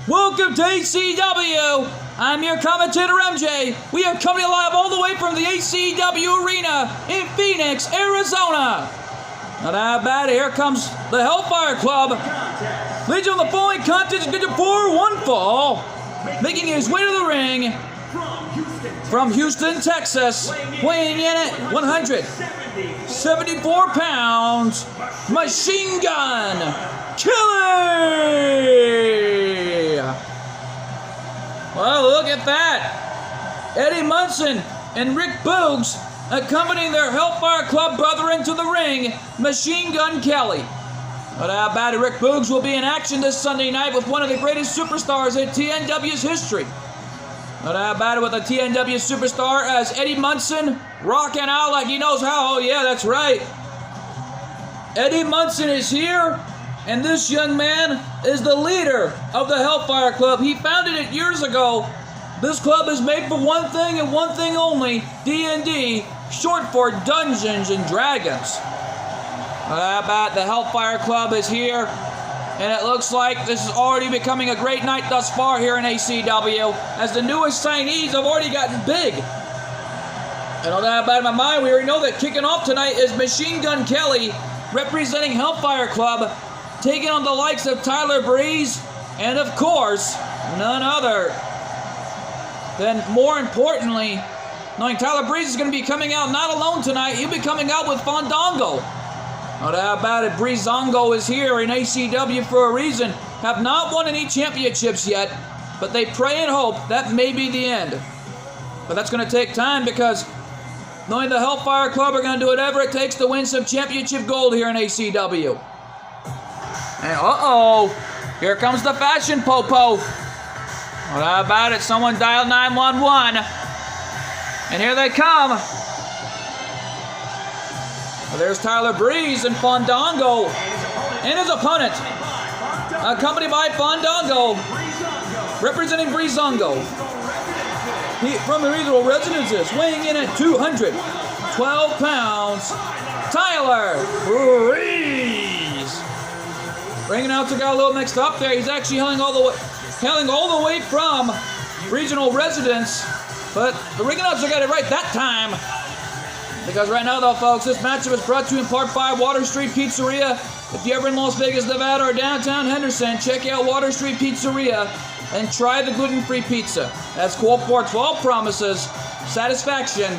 Welcome to ACW. I'm your commentator, MJ. We are coming live all the way from the ACW Arena in Phoenix, Arizona. Not that bad. Here comes the Hellfire Club. Legion of the Fallen contest is good for one fall. Making his way to the ring from Houston, Texas. Weighing in at 174 pounds. Machine Gun Kelly! Well, look at that. Eddie Munson and Rick Boogs accompanying their Hellfire Club brethren to the ring, Machine Gun Kelly. But how about it? Rick Boogs will be in action this Sunday night with one of the greatest superstars in TNW's history. But how about it with a TNW superstar as Eddie Munson rocking out like he knows how? Oh yeah, that's right. Eddie Munson is here, and this young man is the leader of the Hellfire Club. He founded it years ago. This club is made for one thing and one thing only, D&D, short for Dungeons and Dragons. How about the Hellfire Club is here, and it looks like this is already becoming a great night thus far here in ACW, as the newest signees have already gotten big. And on that about my mind, we already know that kicking off tonight is Machine Gun Kelly, representing Hellfire Club, taking on the likes of Tyler Breeze, and of course, none other than, more importantly, knowing Tyler Breeze is going to be coming out not alone tonight, he'll be coming out with Fandango. Not how about it, Breezango is here in ACW for a reason, have not won any championships yet, but they pray and hope that may be the end. But that's going to take time because knowing the Hellfire Club are going to do whatever it takes to win some championship gold here in ACW. And here comes the Fashion Popo. Well, how about it? Someone dial 911. And here they come. Well, there's Tyler Breeze and Fandango. And his opponent, accompanied by Fandango, representing Breezango. He, from the regional residences, weighing in at 212 pounds, Tyler Breeze. Ring announcer got a little mixed up there. He's actually hailing all the way from regional residence, but the ring announcer got it right that time. Because right now, though, folks, this matchup is brought to you in part by Water Street Pizzeria. If you're ever in Las Vegas, Nevada, or downtown Henderson, check out Water Street Pizzeria and try the gluten-free pizza. That's cool for 12 promises, satisfaction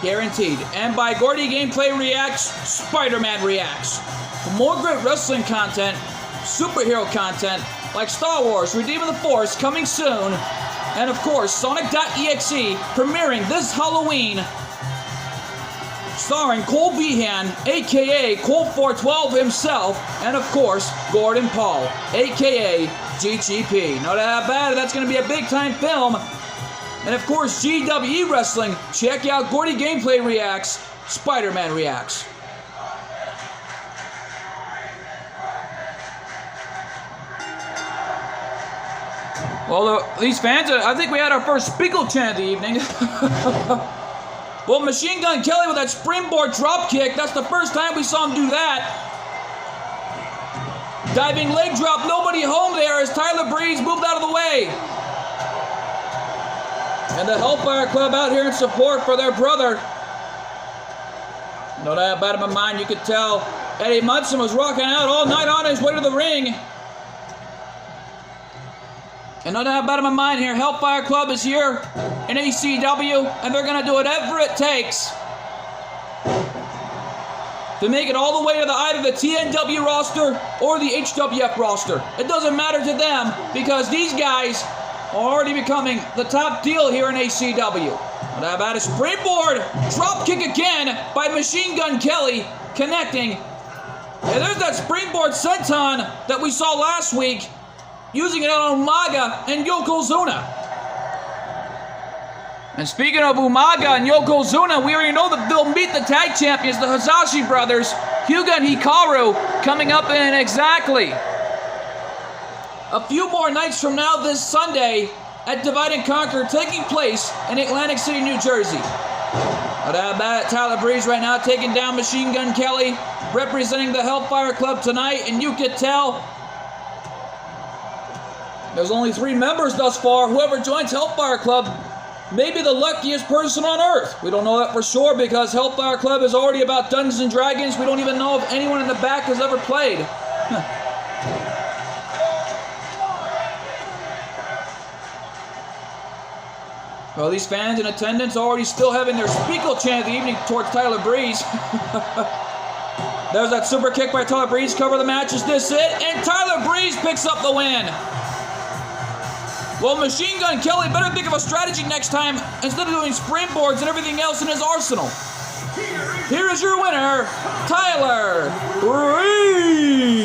guaranteed. And by Gordy Gameplay Reacts, Spider-Man Reacts. For more great wrestling content, superhero content, like Star Wars, Redeeming the Force, coming soon. And of course, Sonic.exe, premiering this Halloween, starring Cole Behan, a.k.a. Cole 412 himself, and of course, Gordon Paul, a.k.a. GGP. No doubt about it, that's going to be a big-time film. And of course, GWE Wrestling, check out Gordy Gameplay Reacts, Spider-Man Reacts. Well, these fans, I think we had our first Spiegel chant of the evening. Well, Machine Gun Kelly with that springboard drop kick, that's the first time we saw him do that. Diving leg drop, nobody home there as Tyler Breeze moved out of the way. And the Hellfire Club out here in support for their brother. No doubt about it in my mind, you could tell Eddie Munson was rocking out all night on his way to the ring. And no doubt about it in my mind here, Hellfire Club is here in ACW, and they're going to do whatever it takes to make it all the way to either the TNW roster or the HWF roster. It doesn't matter to them because these guys are already becoming the top deal here in ACW. And how about a springboard drop kick again by Machine Gun Kelly, connecting. And there's that springboard senton that we saw last week, using it on Umaga and Yokozuna. And speaking of Umaga and Yokozuna, we already know that they'll meet the tag champions, the Hazashi brothers, Hyuga and Hikaru, coming up in exactly a few more nights from now this Sunday at Divide and Conquer, taking place in Atlantic City, New Jersey. But how about Tyler Breeze right now taking down Machine Gun Kelly, representing the Hellfire Club tonight, and you could tell There's only 3 members thus far. Whoever joins Hellfire Club may be the luckiest person on Earth. We don't know that for sure because Hellfire Club is already about Dungeons and Dragons. We don't even know if anyone in the back has ever played. Well, these fans in attendance are already still having their Speakle chant of the evening towards Tyler Breeze. There's that super kick by Tyler Breeze. Cover the match. Is this it? And Tyler Breeze picks up the win. Well, Machine Gun Kelly better think of a strategy next time instead of doing springboards and everything else in his arsenal. Here is your winner, Tyler Breeze.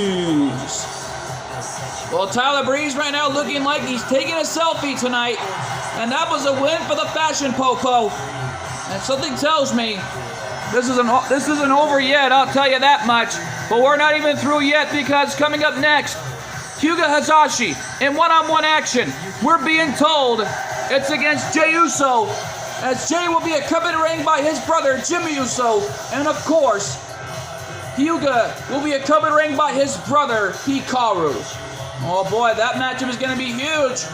Well, Tyler Breeze right now looking like he's taking a selfie tonight. And that was a win for the Fashion Popo. And something tells me this isn't over yet, I'll tell you that much. But we're not even through yet because coming up next, Hyuga Hazashi in one-on-one action. We're being told it's against Jey Uso, as Jey will be accompanied by his brother Jimmy Uso, and of course, Hyuga will be accompanied by his brother Hikaru. Oh boy, that matchup is going to be huge.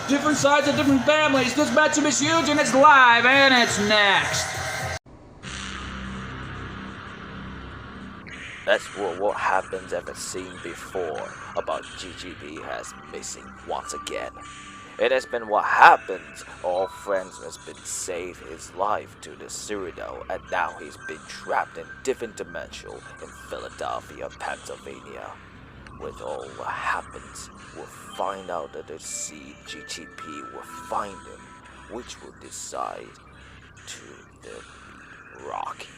Different sides of different families. This matchup is huge, and it's live, and it's next. That's what happens ever seen before about GGB has missing once again. It has been what happens. All friends has been saved his life to the Cyrano, and now he's been trapped in different dimension in Philadelphia, Pennsylvania. With all what happens, we'll find out that the CGTP will find him, which will decide to defeat Rocky.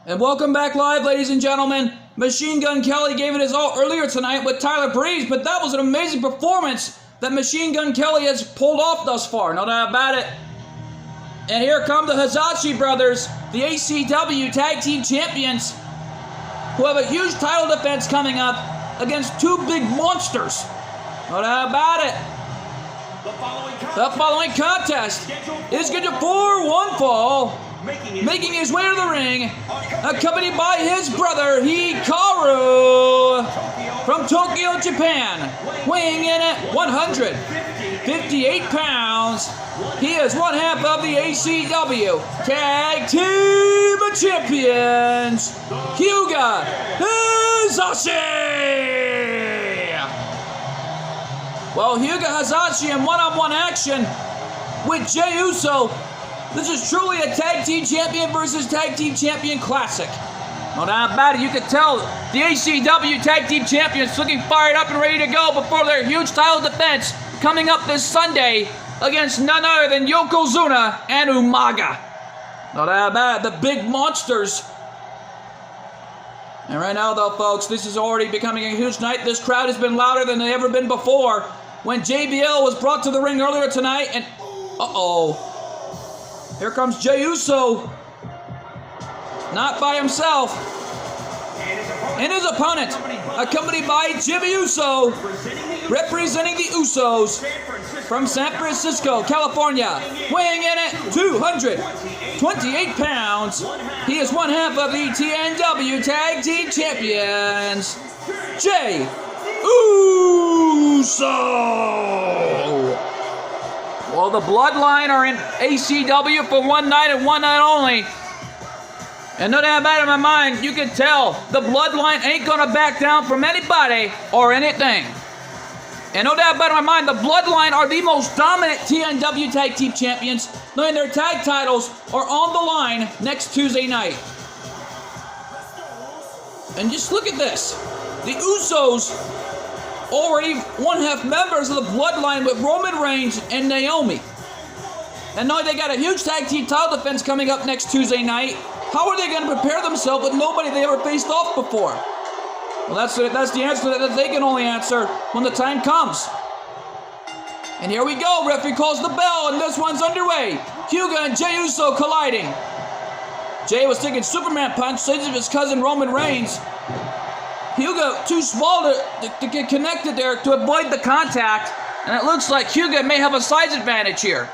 And welcome back live, ladies and gentlemen. Machine Gun Kelly gave it his all earlier tonight with Tyler Breeze, but that was an amazing performance that Machine Gun Kelly has pulled off thus far, no doubt about it. And here come the Hazashi brothers, the ACW Tag Team Champions, who have a huge title defense coming up against 2 big monsters. No doubt about it. The following contest is scheduled for one fall. Making his way to the ring, accompanied by his brother Hikaru from Tokyo, Japan, weighing in at 158 pounds. He is one half of the ACW Tag Team Champions, Hyuga Hazashi. Well, Hyuga Hazashi in one-on-one action with Jey Uso. This is truly a Tag Team Champion versus Tag Team Champion Classic. No doubt about it, you can tell the ACW Tag Team Champions looking fired up and ready to go before their huge title defense coming up this Sunday against none other than Yokozuna and Umaga. No doubt about it, the big monsters. And right now though, folks, this is already becoming a huge night. This crowd has been louder than they ever been before. When JBL was brought to the ring earlier tonight and... Here comes Jey Uso, not by himself, and his opponent, accompanied by Jimmy Uso, representing the Usos from San Francisco, California, weighing in at 228 pounds. He is one half of the TNW Tag Team Champions, Jey Uso. Well, the Bloodline are in ACW for one night and one night only. And no doubt about it in my mind, you can tell the Bloodline ain't going to back down from anybody or anything. And no doubt about it in my mind, the Bloodline are the most dominant TNW Tag Team Champions, knowing their tag titles are on the line next Tuesday night. And just look at this. The Usos already one-half members of the Bloodline with Roman Reigns and Naomi. And now they got a huge tag team title defense coming up next Tuesday night. How are they going to prepare themselves with nobody they ever faced off before? Well, that's the answer that they can only answer when the time comes. And here we go. Referee calls the bell, and this one's underway. Hyuga and Jey Uso colliding. Jey was taking Superman punch, saves of his cousin Roman Reigns. Hyuga too small to get connected there to avoid the contact. And it looks like Hyuga may have a size advantage here.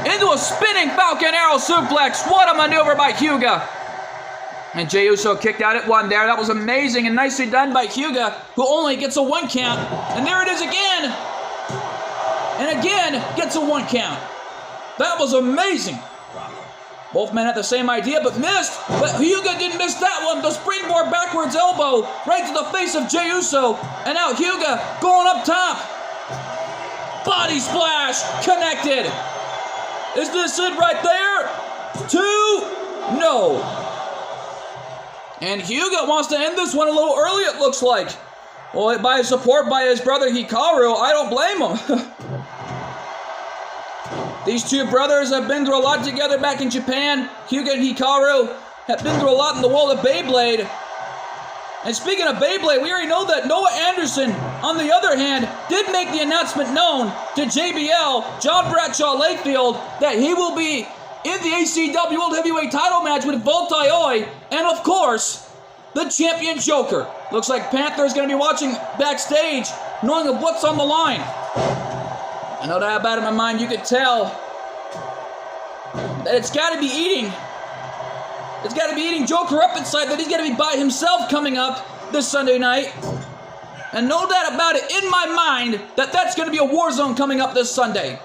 Into a spinning Falcon Arrow suplex. What a maneuver by Hyuga. And Jey Uso kicked out at 1 there. That was amazing and nicely done by Hyuga, who only gets a 1 count. And there it is again. And again gets a 1 count. That was amazing. Both men had the same idea but missed. But Hyuga didn't miss that one. The springboard backwards elbow right to the face of Jey Uso. And now Hyuga going up top. Body splash connected. Is this it right there? 2? No. And Hyuga wants to end this one a little early, it looks like. Well, by his support by his brother Hikaru, I don't blame him. These two brothers have been through a lot together back in Japan. Hyuga and Hikaru have been through a lot in the world of Beyblade. And speaking of Beyblade, we already know that Noah Anderson, on the other hand, did make the announcement known to JBL, John Bradshaw Layfield, that he will be in the ACW World Heavyweight title match with Voltai Oi, and of course, the champion Joker. Looks like Panther is going to be watching backstage, knowing of what's on the line. I know that about it in my mind, you could tell that it's got to be eating Joker up inside, that he's going to be by himself coming up this Sunday night. And no doubt about it in my mind that that's going to be a war zone coming up this Sunday.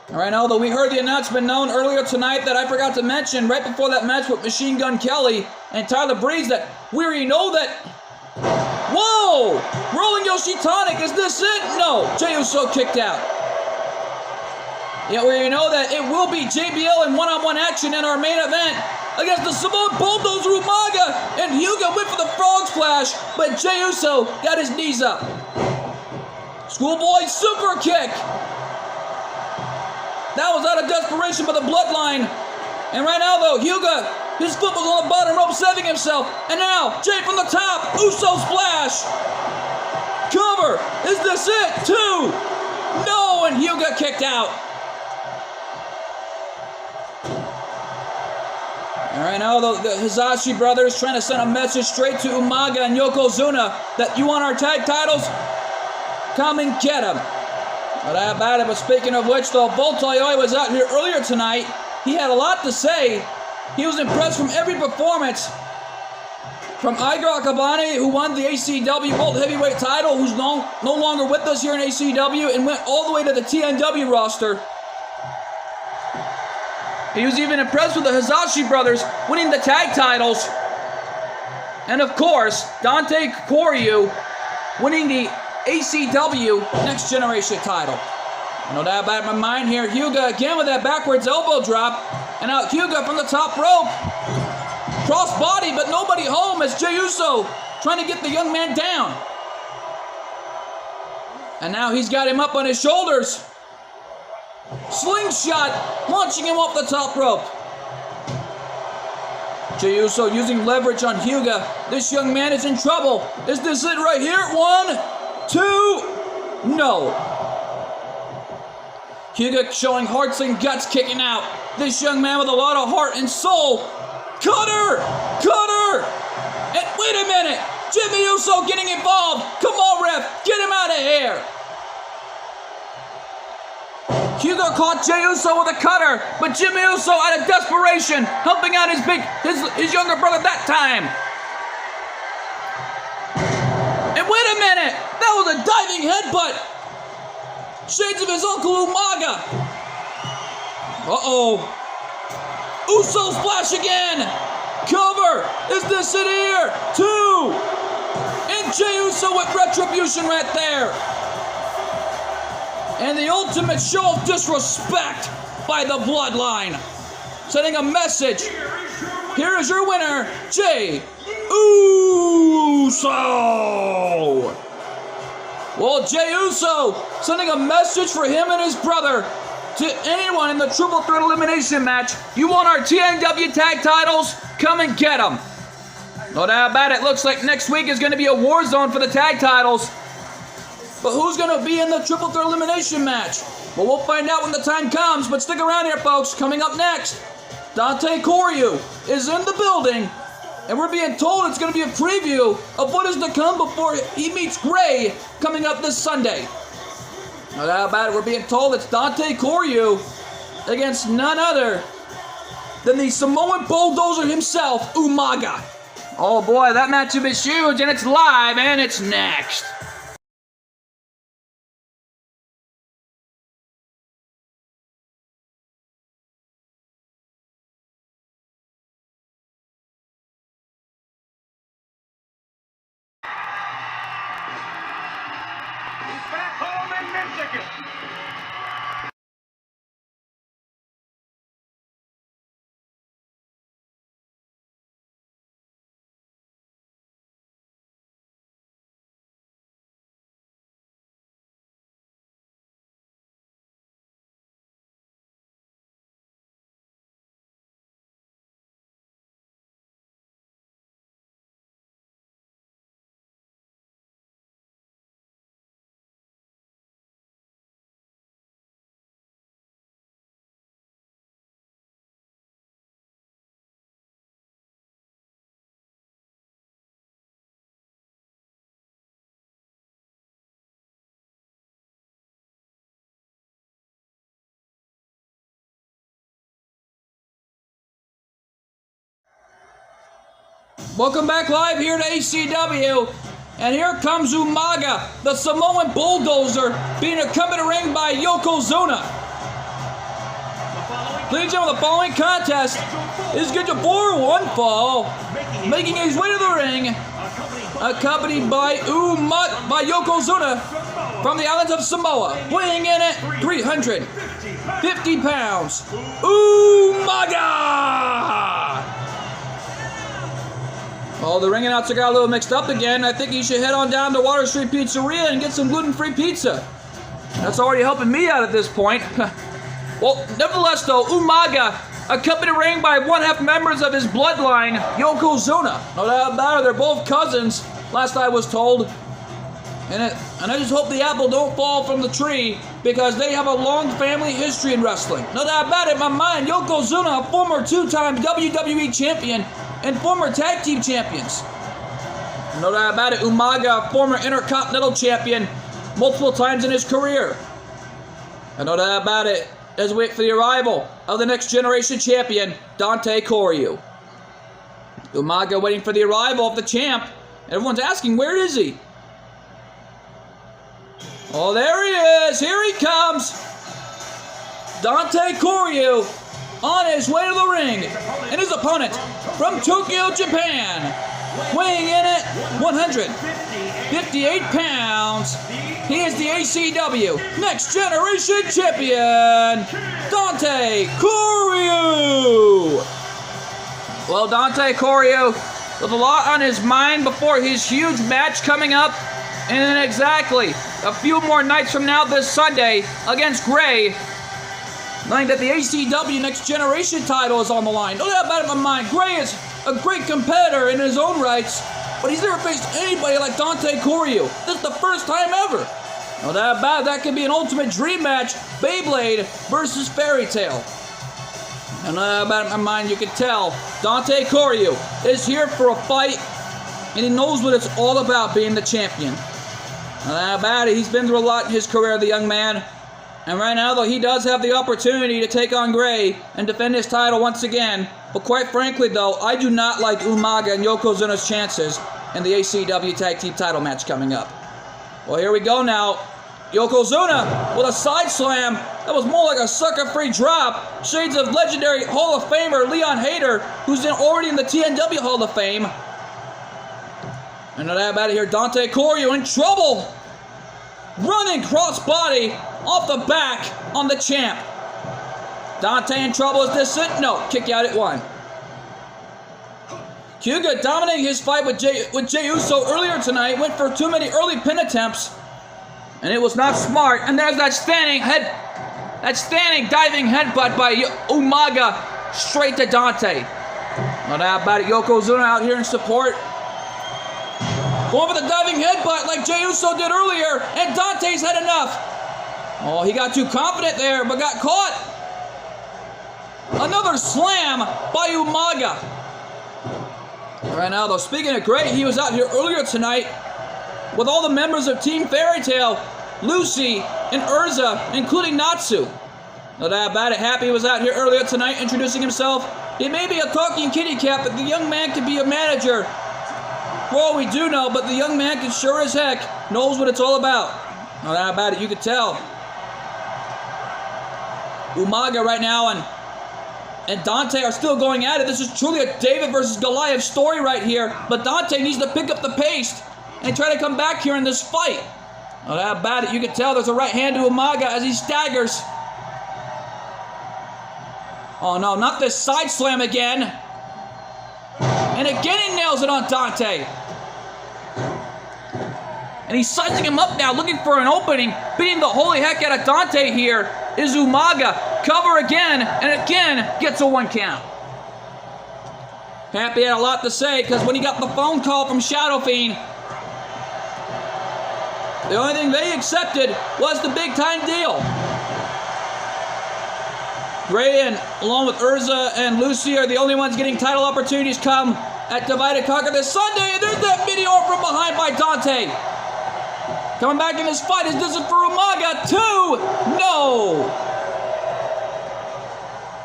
All right, although we heard the announcement known earlier tonight that I forgot to mention right before that match with Machine Gun Kelly and Tyler Breeze, that we already know that... Whoa! Rolling Yoshitonic, is this it? No, Jey Uso kicked out. Yeah, we already know that it will be JBL in one-on-one action in our main event against the Samoan Bulldozer Umaga, and Hyuga went for the frog splash, but Jey Uso got his knees up. Schoolboy super kick. That was out of desperation by the Bloodline. And right now, though, Hyuga, his foot was on the bottom rope, saving himself. And now, Jey from the top, Uso splash. Cover. Is this it? 2. No, and Hyuga kicked out. All right, now the Hizashi brothers trying to send a message straight to Umaga and Yokozuna that you want our tag titles? Come and get them. But about it. But speaking of which, though, Voltai Oi was out here earlier tonight. He had a lot to say. He was impressed from every performance. From Igor Akabane, who won the ACW World Heavyweight title, who's no longer with us here in ACW, and went all the way to the TNW roster. He was even impressed with the Hizashi brothers winning the tag titles. And of course, Dante Koryu winning the ACW Next Generation title. No doubt about my mind here. Hyuga again with that backwards elbow drop. And now Hyuga from the top rope. Cross body, but nobody home as Jey Uso trying to get the young man down. And now he's got him up on his shoulders. Slingshot, launching him off the top rope. Jey Uso using leverage on Hyuga. This young man is in trouble. Is this it right here? 1, 2, no. Hyuga showing hearts and guts, kicking out. This young man with a lot of heart and soul. Cutter! Cutter! And wait a minute! Jimmy Uso getting involved! Come on, ref! Get him out of here! Hyuga caught Jey Uso with a cutter, but Jimmy Uso out of desperation, helping out his younger brother that time. And wait a minute! That was a diving headbutt! Shades of his uncle Umaga. Uh-oh. Uso splash again. Cover. Is this it here? 2. And Jey Uso with retribution right there. And the ultimate show of disrespect by the Bloodline. Sending a message. Here is your winner, Jey Uso. Well, Jey Uso sending a message for him and his brother to anyone in the Triple Threat Elimination match. You want our TNW tag titles? Come and get them. No doubt about it. Looks like next week is going to be a war zone for the tag titles. But who's going to be in the triple threat elimination match? Well, we'll find out when the time comes, but stick around here, folks. Coming up next, Dante Coryu is in the building, and we're being told it's going to be a preview of what is to come before he meets Gray coming up this Sunday. No doubt about it, we're being told it's Dante Coryu against none other than the Samoan bulldozer himself, Umaga. Oh boy, that matchup is huge, and it's live, and it's next. Back home in Michigan. Welcome back live here to ACW, and here comes Umaga, the Samoan bulldozer, being accompanied to ring by Yokozuna. Ladies and gentlemen, the following contest is scheduled for one fall, making his way to the ring, accompanied by Yokozuna from the islands of Samoa, weighing in at 350 pounds, Umaga! Oh, the ring announcer got a little mixed up again. I think you should head on down to Water Street Pizzeria and get some gluten-free pizza. That's already helping me out at this point. Well, nevertheless, though, Umaga, accompanied to ring by one-half members of his bloodline, Yokozuna. No doubt about it, they're both cousins, last I was told. And I just hope the apple don't fall from the tree, because they have a long family history in wrestling. No doubt about it, in my mind, Yokozuna, a former two-time WWE champion, and former tag team champions. No doubt about it, Umaga, former Intercontinental champion, multiple times in his career. And no doubt about it, as we wait for the arrival of the next generation champion, Dante Coryu. Umaga waiting for the arrival of the champ. Everyone's asking, where is he? Oh, there he is. Here he comes. Dante Coryu on his way to the ring. And his opponent from Tokyo, Japan, weighing in at 158 pounds. He is the ACW Next Generation Champion, Dante Coryu. Well, Dante Coryu with a lot on his mind before his huge match coming up in exactly a few more nights from now this Sunday against Gray, knowing that the ACW Next Generation title is on the line. No doubt about it in my mind. Gray is a great competitor in his own rights, but he's never faced anybody like Dante Coryu. This is the first time ever. No doubt about it, that could be an ultimate dream match, Beyblade versus Fairy Tail. And no doubt about it in my mind, you can tell Dante Coryu is here for a fight, and he knows what it's all about being the champion. No doubt about it, he's been through a lot in his career, the young man. And right now, though, he does have the opportunity to take on Gray and defend his title once again. But quite frankly, though, I do not like Umaga and Yokozuna's chances in the ACW Tag Team title match coming up. Well, here we go now. Yokozuna with a side slam that was more like a sucker-free drop. Shades of legendary Hall of Famer Leon Hayter, who's already in the TNW Hall of Fame. And now about it here, Dante Coryu in trouble. Running crossbody off the back on the champ. Dante in trouble. Is this it? No. Kick out at one. Hyuga dominating his fight with Jey Uso earlier tonight. Went for too many early pin attempts, and it was not smart. And there's that standing diving headbutt by Umaga straight to Dante. No doubt about it. Yokozuna out here in support. Going for the diving headbutt like Jey Uso did earlier, and Dante's had enough. Oh, he got too confident there, but got caught. Another slam by Umaga. Right now, though, speaking of great, he was out here earlier tonight with all the members of Team Fairy Tale, Lucy, and Urza, including Natsu. No doubt about it, Happy was out here earlier tonight introducing himself. He may be a talking kitty cat, but the young man could be a manager. For all we do know, but the young man can sure as heck knows what it's all about. No doubt about it, you could tell. Umaga right now and Dante are still going at it. This is truly a David versus Goliath story right here. But Dante needs to pick up the pace and try to come back here in this fight. No doubt about it, you can tell there's a right hand to Umaga as he staggers. Oh no, not this side slam again. And again he nails it on Dante. And he's sizing him up now, looking for an opening. Beating the holy heck out of Dante here is Umaga. Cover again, and again gets a 1 count. Happy had a lot to say, because when he got the phone call from Shadow Fiend, the only thing they accepted was the big time deal. Ray and along with Urza and Lucy are the only ones getting title opportunities come at Divide and Conquer this Sunday. And there's that video from behind by Dante. Coming back in this fight, is this for Umaga? 2? No!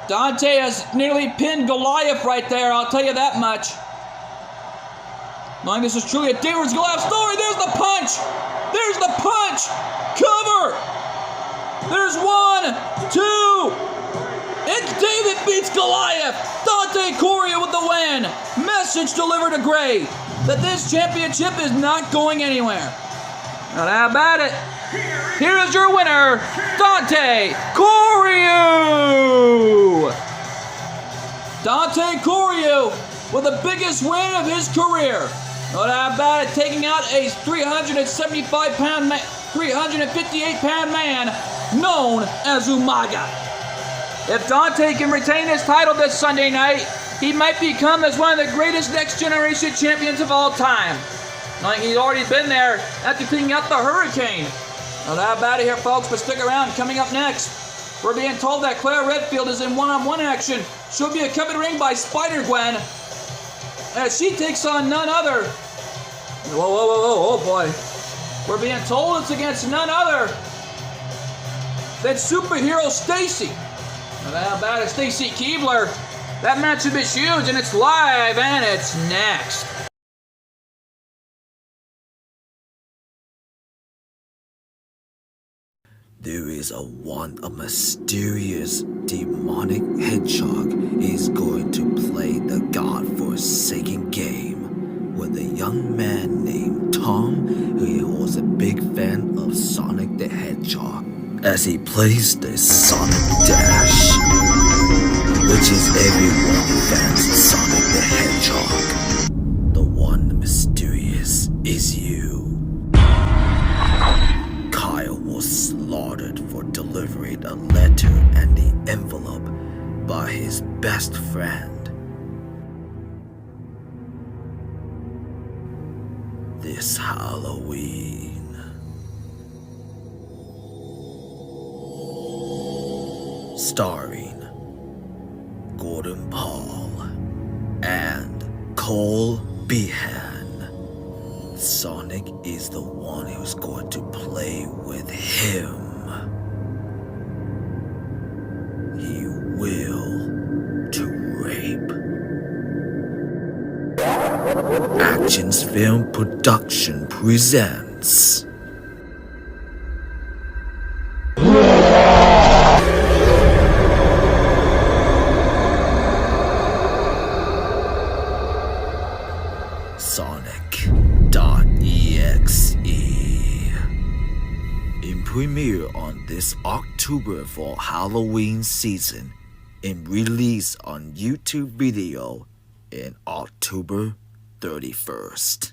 Dante has nearly pinned Goliath right there, I'll tell you that much. Knowing this is truly a David Goliath story, there's the punch! There's the punch! Cover! There's 1, 2... And David beats Goliath! Dante Correa with the win! Message delivered to Gray that this championship is not going anywhere. Not how about it? Here is your winner, Dante Correa! Dante Correa with the biggest win of his career. Not how about it, taking out a 375-pound, 358-pound man known as Umaga. If Dante can retain his title this Sunday night, he might become as one of the greatest next generation champions of all time. Like he's already been there after cleaning out the Hurricane. Not how about it here, folks, but stick around. Coming up next, we're being told that Claire Redfield is in one-on-one action. She'll be accompanied ring by Spider-Gwen as she takes on none other. Whoa, oh boy. We're being told it's against none other than superhero Stacy. How about it, Stacy Keibler? That match will be huge, and it's live, and it's next. There is a mysterious demonic hedgehog is going to play the godforsaken game with a young man named Tom, who was a big fan of Sonic the Hedgehog, as he plays the Sonic Dash, which is everyone fans of Sonic the Hedgehog. The one mysterious is you. Kyle was slaughtered for delivering a letter and the envelope by his best friend. This Halloween. Starring Gordon Paul and Cole Behan. Sonic is the one who's going to play with him. He will to rape. Actions Film Production presents Sonic.exe. In premiere on this October for Halloween season, and release on YouTube video in October 31st.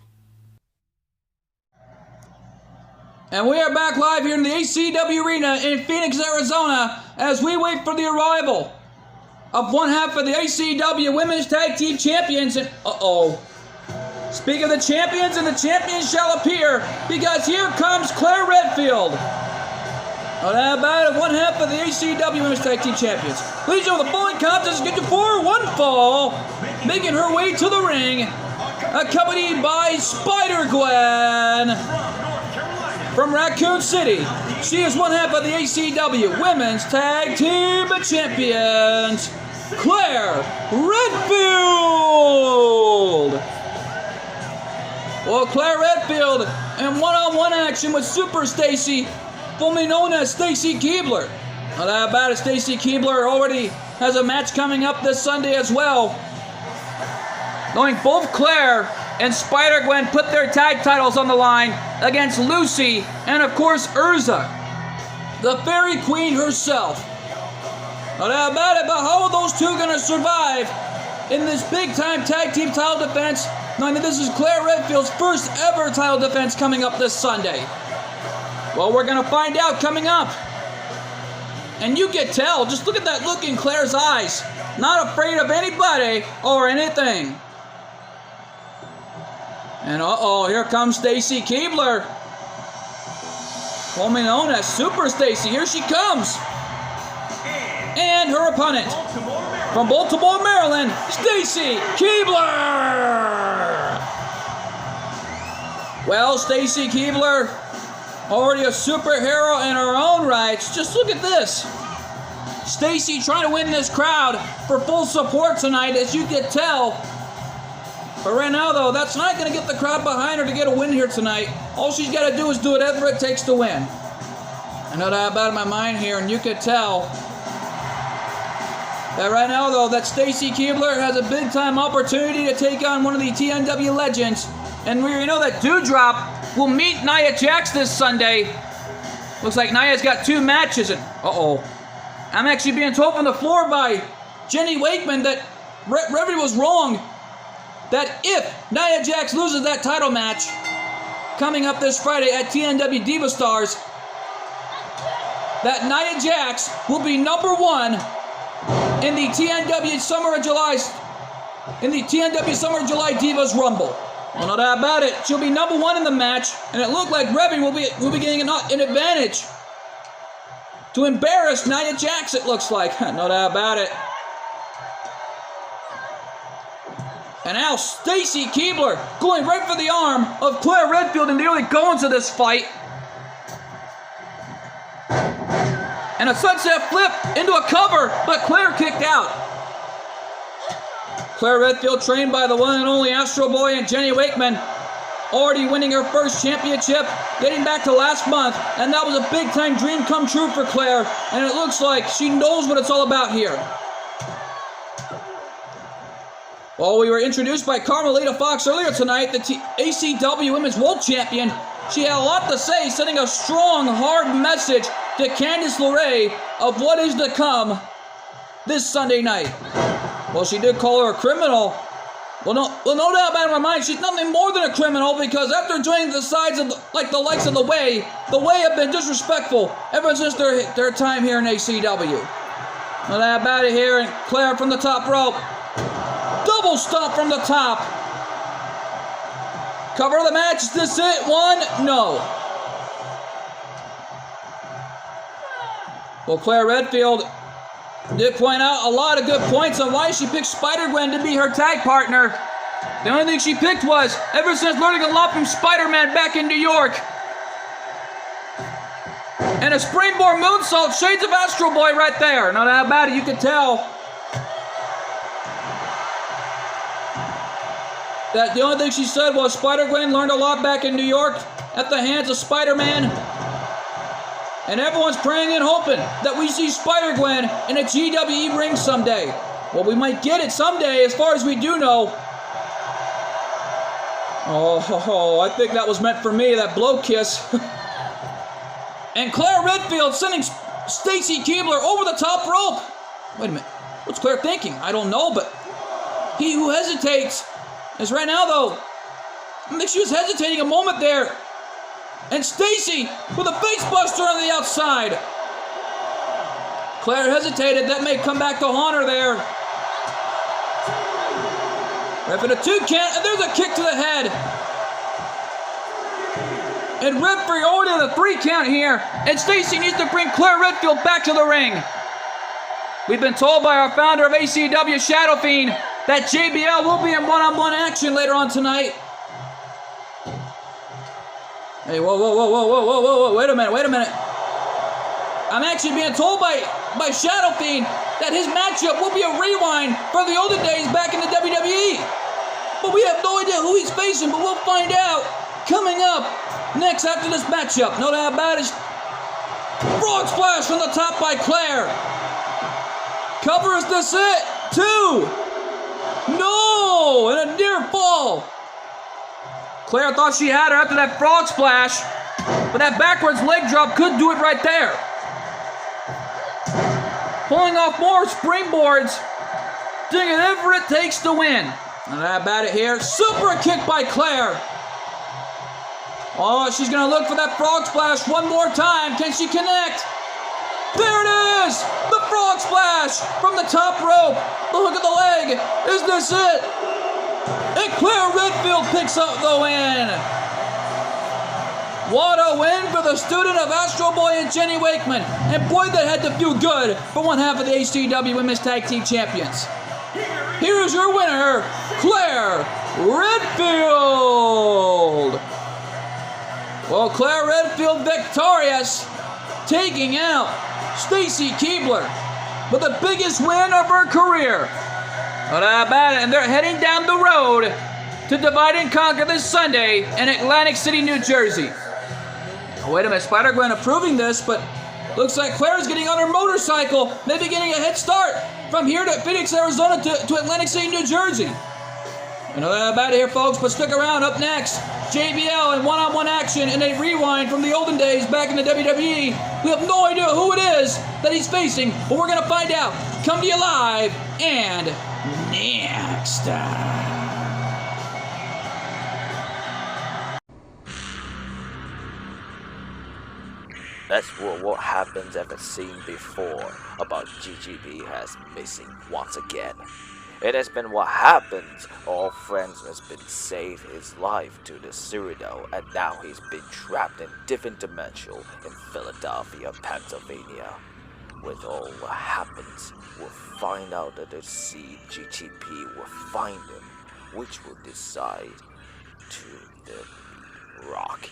And we are back live here in the ACW Arena in Phoenix, Arizona, as we wait for the arrival of one half of the ACW Women's Tag Team Champions. And Speak of the champions, and the champions shall appear, because here comes Claire Redfield. Well, how about it? One half of the ACW Women's Tag Team Champions. Ladies and gentlemen, the following contest is scheduled for one fall, making her way to the ring, accompanied by Spider-Gwen from Raccoon City. She is one half of the ACW Women's Tag Team Champions, Claire Redfield. Well, Claire Redfield in one-on-one action with Super Stacy, formerly known as Stacy Keibler. Well, how about it? Stacy Keibler already has a match coming up this Sunday as well, knowing both Claire and Spider-Gwen put their tag titles on the line against Lucy and, of course, Urza, the Fairy Queen herself. Well, how about it? But how are those two going to survive in this big-time tag team title defense, knowing that this is Claire Redfield's first ever title defense coming up this Sunday? Well, we're going to find out coming up. And you can tell, just look at that look in Claire's eyes. Not afraid of anybody or anything. And here comes Stacy Keibler, formerly known as Super Stacy. Here she comes. And her opponent from Baltimore, Maryland, Stacy Keibler. Well, Stacy Keibler, already a superhero in her own rights. Just look at this. Stacy trying to win this crowd for full support tonight, as you can tell. But right now, though, that's not going to get the crowd behind her to get a win here tonight. All she's got to do is do whatever it takes to win. I know that about in my mind here, and you can tell that right now, though, that Stacy Keibler has a big-time opportunity to take on one of the TNW legends. And we know that Doudrop will meet Nia Jax this Sunday. Looks like Nia's got 2 matches. And I'm actually being told from the floor by Jenny Wakeman that Reverie was wrong. That if Nia Jax loses that title match coming up this Friday at TNW Diva Stars, that Nia Jax will be number 1 in the TNW Summer of July Divas Rumble. Well, no doubt about it. She'll be number 1 in the match, and it looked like Reverie will be getting an advantage to embarrass Nia Jax, it looks like. No doubt about it. And now Stacy Keibler going right for the arm of Claire Redfield in the early goings of this fight. And a sunset flip into a cover, but Claire kicked out. Claire Redfield, trained by the one and only Astro Boy and Jenny Wakeman, already winning her first championship, getting back to last month, and that was a big-time dream come true for Claire, and it looks like she knows what it's all about here. Well, we were introduced by Carmelita Fox earlier tonight, the ACW Women's World Champion. She had a lot to say, sending a strong, hard message to Candice LeRae of what is to come this Sunday night. Well, she did call her a criminal. Well, no doubt about it in my mind, she's nothing more than a criminal, because after joining the sides of the likes of the Way have been disrespectful ever since their time here in ACW. No doubt about it here, and Claire from the top rope. Double stomp from the top. Cover of the match. Is this it? 1? No. Well, Claire Redfield did point out a lot of good points on why she picked Spider-Gwen to be her tag partner. The only thing she picked was, ever since learning a lot from Spider-Man back in New York, and a springboard moonsault, shades of Astro Boy right there. Not how bad you could tell that the only thing she said was Spider-Gwen learned a lot back in New York at the hands of Spider-Man. And everyone's praying and hoping that we see Spider-Gwen in a GWE ring someday. Well, we might get it someday, as far as we do know. Oh, I think that was meant for me, that blow kiss. And Claire Redfield sending Stacy Keibler over the top rope. Wait a minute. What's Claire thinking? I don't know, but he who hesitates is right now, though. I think she was hesitating a moment there. And Stacy with a face buster on the outside. Claire hesitated. That may come back to haunt her there. Ref in a 2 count, and there's a kick to the head. And referee already at a 3 count here, and Stacy needs to bring Claire Redfield back to the ring. We've been told by our founder of ACW, Shadow Fiend, that JBL will be in one-on-one action later on tonight. Hey, whoa, wait a minute. I'm actually being told by Shadow Fiend that his matchup will be a rewind from the olden days back in the WWE. But we have no idea who he's facing, but we'll find out coming up next after this matchup. No doubt about it. Frog splash from the top by Claire. Cover, is this it? 2. No, and a near fall. Claire thought she had her after that frog splash, but that backwards leg drop could do it right there. Pulling off more springboards, doing whatever it takes to win. Not that bad it here. Super kick by Claire. Oh, she's going to look for that frog splash one more time. Can she connect? There it is! The frog splash from the top rope. The hook of the leg. Is this it? And Claire Redfield picks up the win. What a win for the student of Astro Boy and Jenny Wakeman. And boy, that had to feel good for one half of the HCW Women's Tag Team Champions. Here is your winner, Claire Redfield. Well, Claire Redfield victorious, taking out Stacy Keibler with the biggest win of her career. But about it, and they're heading down the road to Divide and Conquer this Sunday in Atlantic City, New Jersey. Oh, wait a minute, Spider-Gwen approving this, but looks like Claire's getting on her motorcycle, maybe getting a head start from here to Phoenix, Arizona to Atlantic City, New Jersey. You know that about it here, folks, but stick around. Up next, JBL in one-on-one action in a rewind from the olden days back in the WWE. We have no idea who it is that he's facing, but we're going to find out. Come to you live and next time. That's what happens ever seen before about GGB has missing once again. It has been what happens. All friends has been saved his life to the Cyrano, and now he's been trapped in different dimensional in Philadelphia, Pennsylvania. With all what happens, we'll find out that the CGTP will find him, which will decide to the Rocky.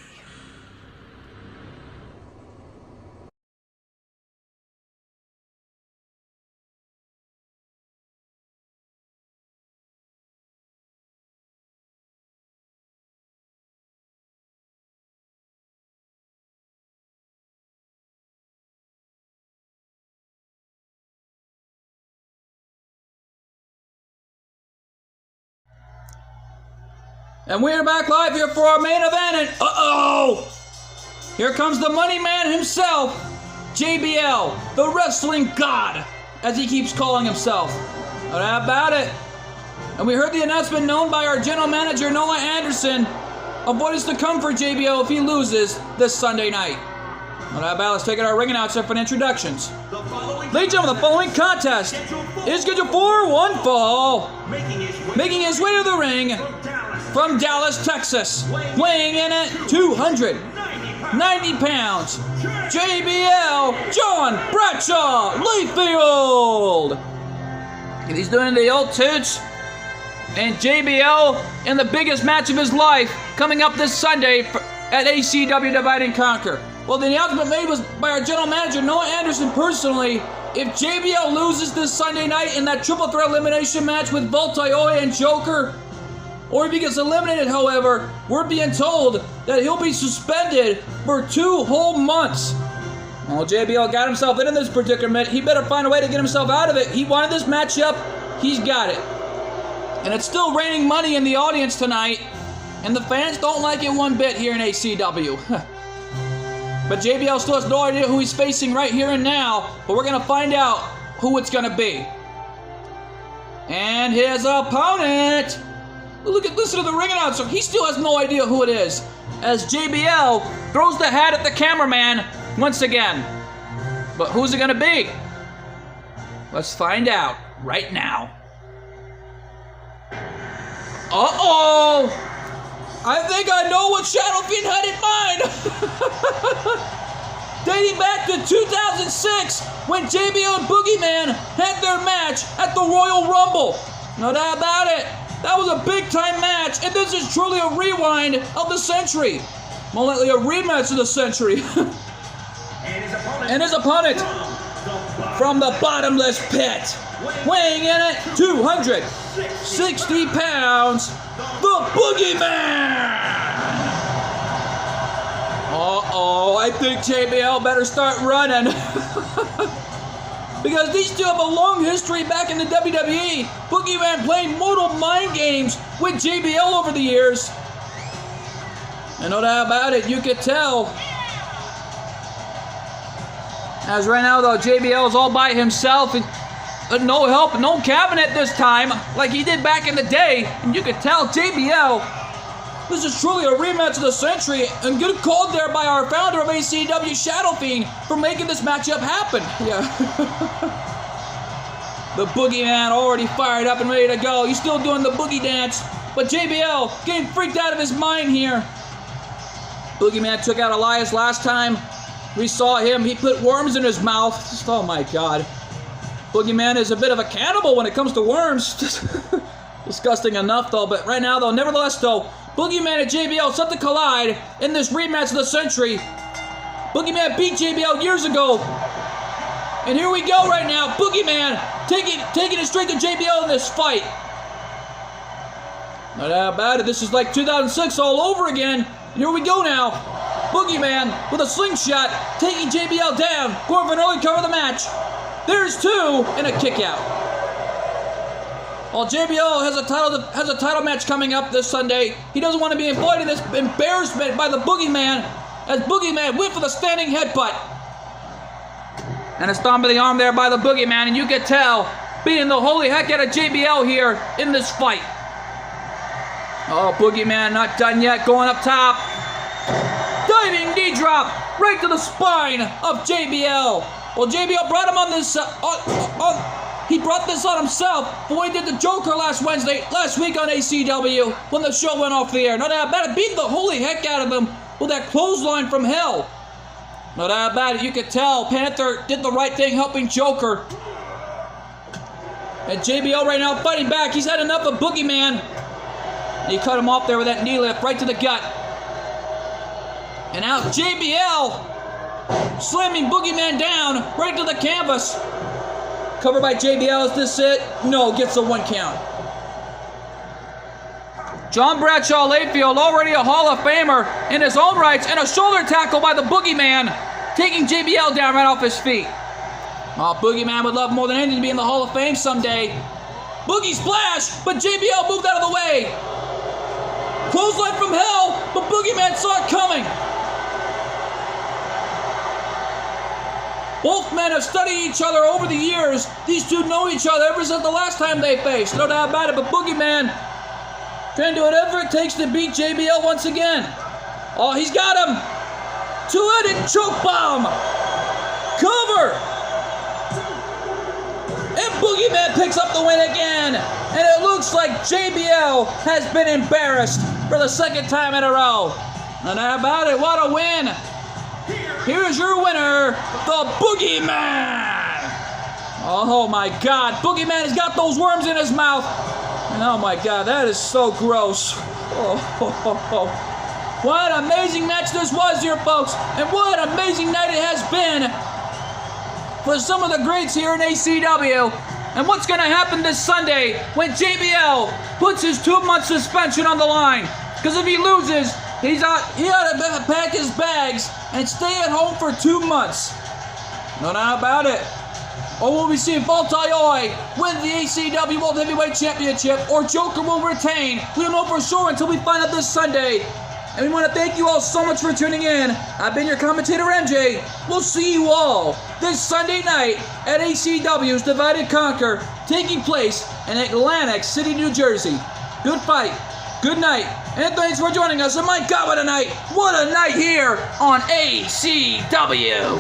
And we're back live here for our main event, and uh-oh! Here comes the money man himself, JBL, the wrestling god, as he keeps calling himself. But how about it? And we heard the announcement known by our general manager, Noah Anderson, of what is to come for JBL if he loses this Sunday night. But how about let's take it our ring announcer for introductions. Ladies and gentlemen, the following contest is scheduled for one fall. Making his way to the ring from Dallas, Texas, weighing in at 290 pounds, JBL, John Bradshaw Layfield. He's doing the old toots, and JBL in the biggest match of his life coming up this Sunday at ACW Divide and Conquer. Well, the announcement made was by our general manager, Noah Anderson, personally. If JBL loses this Sunday night in that triple threat elimination match with Voltaire and Joker, or if he gets eliminated, however, we're being told that he'll be suspended for 2 whole months. Well, JBL got himself into this predicament. He better find a way to get himself out of it. He wanted this matchup. He's got it. And it's still raining money in the audience tonight, and the fans don't like it one bit here in ACW. But JBL still has no idea who he's facing right here and now, but we're going to find out who it's going to be. And his opponent... Listen to the ring announcer. He still has no idea who it is, as JBL throws the hat at the cameraman once again. But who's it going to be? Let's find out right now. Uh-oh! I think I know what Shadow Fiend had in mind! Dating back to 2006, when JBL and Boogeyman had their match at the Royal Rumble. No doubt about it. That was a big-time match, and this is truly a rewind of the century. More likely a rematch of the century. And his opponent from the bottomless pit, weighing in at 260 pounds, the Boogeyman! Uh-oh, I think JBL better start running. Because these two have a long history back in the WWE. Boogeyman playing mortal mind games with JBL over the years. And no doubt about it, you could tell. As right now, though, JBL is all by himself and no help, no cabinet this time, like he did back in the day. And you could tell JBL, this is truly a rematch of the century, and good call there by our founder of ACW, Shadow Fiend, for making this matchup happen. Yeah. The Boogeyman already fired up and ready to go. He's still doing the boogie dance, but JBL getting freaked out of his mind here. Boogeyman took out Elias last time. We saw him. He put worms in his mouth. Just, oh my God. Boogeyman is a bit of a cannibal when it comes to worms. Disgusting enough, though. But right now, though, nevertheless, though, Boogeyman and JBL set to collide in this rematch of the century. Boogeyman beat JBL years ago. And here we go right now. Boogeyman taking it straight to JBL in this fight. No doubt about it. This is like 2006 all over again. And here we go now. Boogeyman with a slingshot taking JBL down. Going for an early cover of the match. There's two and a kick out. Well, JBL has a title match coming up this Sunday. He doesn't want to be involved in this embarrassment by the Boogeyman, as Boogeyman went for the standing headbutt. And a stomp of the arm there by the Boogeyman, and you can tell, beating the holy heck out of JBL here in this fight. Oh, Boogeyman not done yet, going up top. Diving knee drop right to the spine of JBL. Well, JBL brought him on this, he brought this on himself for when he did the Joker last week on ACW when the show went off the air. No doubt about it, beat the holy heck out of him with that clothesline from hell. No doubt about it, you could tell Panther did the right thing helping Joker. And JBL right now fighting back. He's had enough of Boogeyman. And he cut him off there with that knee lift right to the gut. And now JBL slamming Boogeyman down right to the canvas. Covered by JBL. Is this it? No, gets a 1 count. John Bradshaw Layfield, already a Hall of Famer in his own rights, and a shoulder tackle by the Boogeyman, taking JBL down right off his feet. Oh, Boogeyman would love more than anything to be in the Hall of Fame someday. Boogie splash, but JBL moved out of the way. Clothesline from hell, but Boogeyman saw it coming. Both men have studied each other over the years. These two know each other ever since the last time they faced. No doubt about it, but Boogeyman trying to do whatever it takes to beat JBL once again. Oh, he's got him. Two-headed choke bomb. Cover. And Boogeyman picks up the win again. And it looks like JBL has been embarrassed for the second time in a row. No doubt about it, what a win. Here's your winner, the Boogeyman. Oh my God, Boogeyman has got those worms in his mouth. And oh my God, that is so gross. Oh. What an amazing match this was here, folks. And what an amazing night it has been for some of the greats here in ACW. And what's going to happen this Sunday when JBL puts his 2-month suspension on the line? Because if he loses, he ought to pack his bags and stay at home for 2 months. No doubt about it. Or will we see Voltaire win the ACW World Heavyweight Championship, or Joker will retain? We don't know for sure until we find out this Sunday. And we want to thank you all so much for tuning in. I've been your commentator, MJ. We'll see you all this Sunday night at ACW's Divide and Conquer, taking place in Atlantic City, New Jersey. Good fight. Good night. And thanks for joining us. And my God, what a night. What a night here on ACW.